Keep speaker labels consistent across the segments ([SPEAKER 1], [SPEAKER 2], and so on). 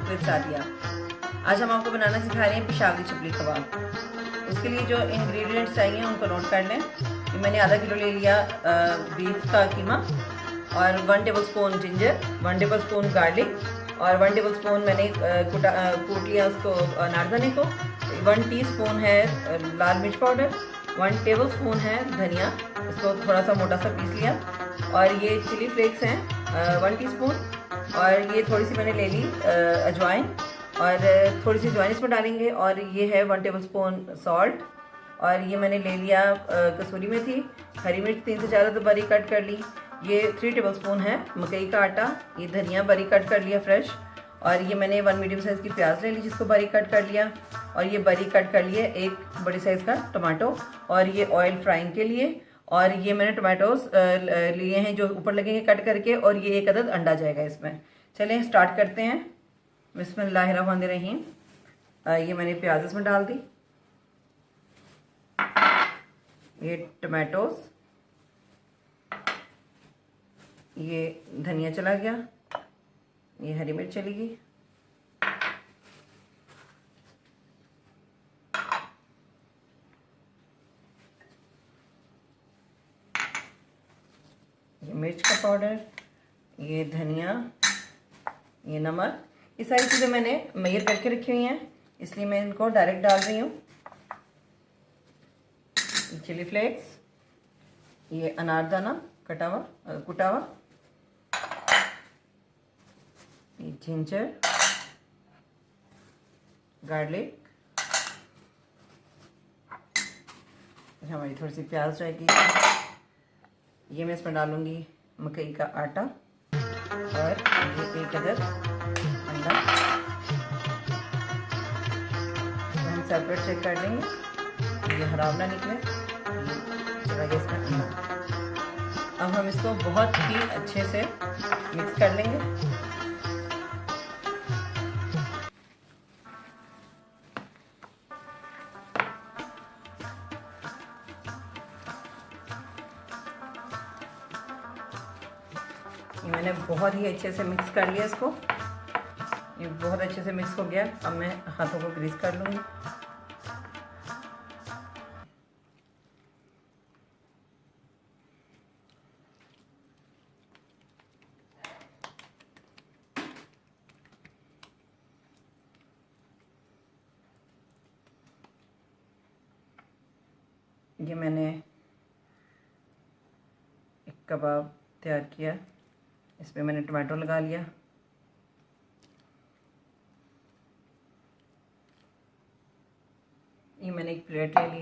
[SPEAKER 1] With Sadia. आज हम आपको बनाना सिखा रहे हैं पेशावरी चपली कबाब। उसके लिए जो इंग्रेडिएंट्स चाहिए उनको नोट कर लें। कि मैंने आधा किलो ले लिया बीफ का कीमा और 1 टेबलस्पून जिंजर, 1 टेबलस्पून गार्लिक और 1 टेबलस्पून मैंने कूट लिया उसको अनारदाने को। 1 टीस्पून है लाल मिर्च पाउडर, 1 टेबलस्पून है धनिया, इसको थोड़ा सा मोटा सा पीस लिया। और ये चिली फ्लेक्स हैं 1 टीस्पून। और ये थोड़ी सी मैंने ले ली अजवाइन और थोड़ी सी अजवाइन इसमें डालेंगे। और ये है 1 टेबलस्पून सॉल्ट। और ये मैंने ले लिया कसूरी मेथी, हरी मिर्च 3 से 4 तो बारीक कट कर ली। ये 3 टेबलस्पून है मकई का आटा, ये धनिया बारीक कट कर लिया फ्रेश। और ये मैंने 1 मीडियम साइज़ की प्याज ले ली जिसको बारीक कट कर लिया। और ये बारीक कट कर लिए 1 बड़ी साइज़ का टमाटो। और ये ऑयल फ्राइंग के लिए। और ये मैंने टमाटोज लिए हैं जो ऊपर लगेंगे कट करके। और ये 1 अदद अंडा जाएगा इसमें। चलें स्टार्ट करते हैं। बिस्मिल्लाहिर्रहमानिर्रहीम। ये मैंने प्याज इसमें डाल दी, ये टमाटोज, ये धनिया चला गया, ये हरी मिर्च चली गई, ये मिर्च का पाउडर, ये धनिया, ये नमक। ये सारी चीज़ें मैंने मेजर करके रखी हुई हैं इसलिए मैं इनको डायरेक्ट डाल रही हूँ। चिली फ्लेक्स, ये अनारदाना कुटा हुआ, ये जिंजर, गार्लिक, हमारी थोड़ी सी प्याज जाएगी। ये मैं इसमें डालूंगी मकई का आटा और ये 1 अदद अंडा। हम सेपरेट चेक कर लेंगे ये खराब ना निकले। चला गया इसमें अंडा। अब हम इसको बहुत ही अच्छे से मिक्स कर लेंगे। ये मैंने बहुत ही अच्छे से मिक्स कर लिया इसको। ये बहुत अच्छे से मिक्स हो गया। अब मैं हाथों को ग्रीस कर लूँगी। ये मैंने एक कबाब तैयार किया, इसमें मैंने टमाटो लगा लिया। ये मैंने एक प्लेट ले ली।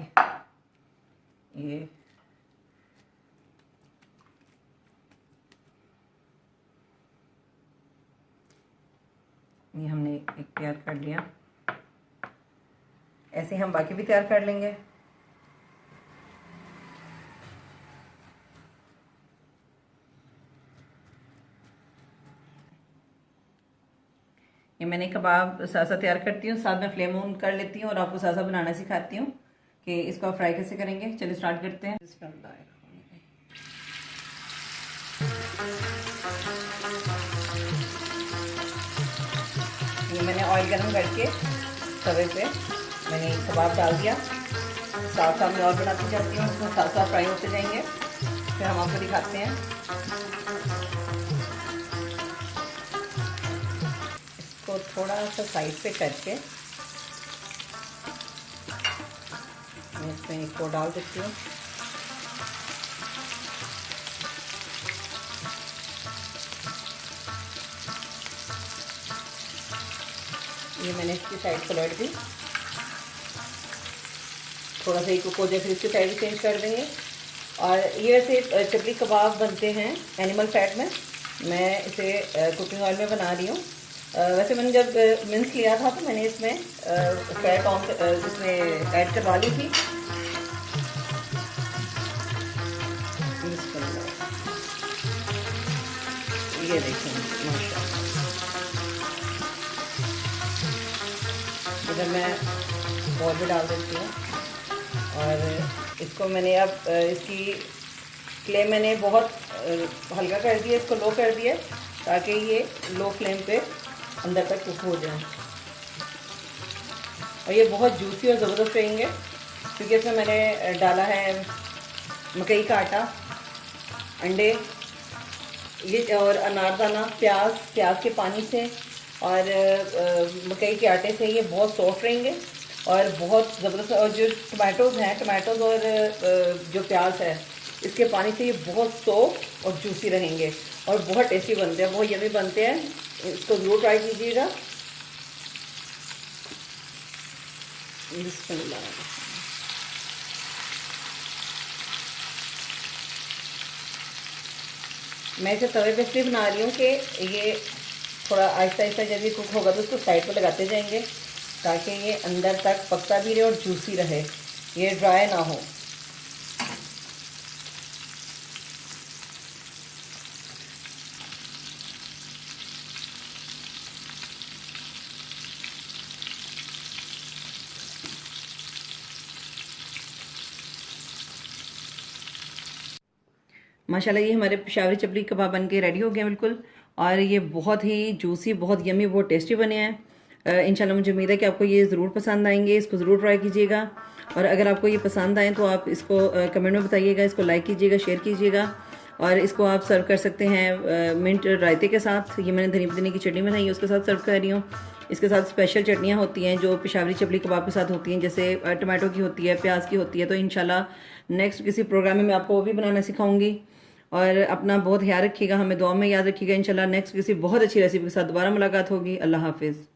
[SPEAKER 1] ये हमने एक तैयार कर लिया। ऐसे हम बाकी भी तैयार कर लेंगे। ये मैंने कबाब सासा तैयार करती हूँ, साथ में फ्लेम ऑन कर लेती हूँ और आपको सासा बनाना सिखाती हूँ कि इसको आप फ्राई कैसे करेंगे। चलिए स्टार्ट करते हैं। ये मैंने ऑयल गरम करके तवे पे मैंने कबाब डाल दिया। साथ साथ में और बनाती जाती हूँ, उसमें साथ साथ फ्राई होते जाएंगे, फिर हम आपको दिखाते हैं। इसको थोड़ा सा साइड पे करके मैं इसमें एक को डाल देती हूँ। ये मैंने इसकी साइड पलट दी, थोड़ा सा एक हो जाए फिर इसकी साइड चेंज कर देंगे। और ये वैसे चपली कबाब बनते हैं एनिमल फैट में, मैं इसे कुकिंग ऑयल में बना रही हूँ। वैसे मैंने जब मिन्स लिया था तो मैंने इसमें फैट ऑन इसमें ऐड करवा ली थी। ये देखें माशाल्लाह। इधर मैं बॉल भी डाल देती हूँ। और इसको मैंने अब इसकी फ्लेम मैंने बहुत हल्का कर दिया, इसको लो कर दिया ताकि ये लो फ्लेम पे अंदर तक कुक हो जाए। और ये बहुत जूसी और ज़बरदस्त रहेंगे क्योंकि इसमें मैंने डाला है मकई का आटा, अंडे, ये और अनारदाना, प्याज के पानी से और मकई के आटे से ये बहुत सॉफ्ट रहेंगे और बहुत ज़बरदस्त। और जो टमाटोज़ और जो प्याज है इसके पानी से ये बहुत सॉफ्ट और जूसी रहेंगे और बहुत टेस्टी बनते हैं, बहुत यमी बनते हैं। इसको ज़रूर ट्राई कीजिएगा। मैं इसे तवे पे इसलिए बना रही हूँ कि ये थोड़ा आहिस्ता आहिस्ता जब ये कुक होगा तो उसको साइड पर लगाते जाएंगे ताकि ये अंदर तक पकता भी रहे और जूसी रहे, ये ड्राई ना हो। माशाल्लाह ये हमारे पेशावरी चपली कबाब बन के रेडी हो गए बिल्कुल। और ये बहुत ही जूसी, बहुत यमी, बहुत टेस्टी बने हैं। इंशाल्लाह मुझे उम्मीद है कि आपको ये ज़रूर पसंद आएंगे। इसको ज़रूर ट्राई कीजिएगा और अगर आपको ये पसंद आए तो आप इसको कमेंट में बताइएगा, इसको लाइक कीजिएगा, शेयर कीजिएगा। और इसको आप सर्व कर सकते हैं मिंट रायते के साथ। ये मैंने धनी पुदीने की चटनी बनाई है उसके साथ सर्व कर रही हूँ। इसके साथ स्पेशल चटनियाँ होती हैं जो पेशावरी चपली कबाब के साथ होती हैं, जैसे टमाटो की होती है, प्याज की होती है। तो इंशाल्लाह नेक्स्ट किसी प्रोग्राम में मैं आपको वो भी बनाना सिखाऊंगी। और अपना बहुत ख्याल रखिएगा, हमें दुआ में याद रखिएगा। इंशाल्लाह नेक्स्ट किसी बहुत अच्छी रेसिपी के साथ दोबारा मुलाकात होगी। अल्लाह हाफिज़।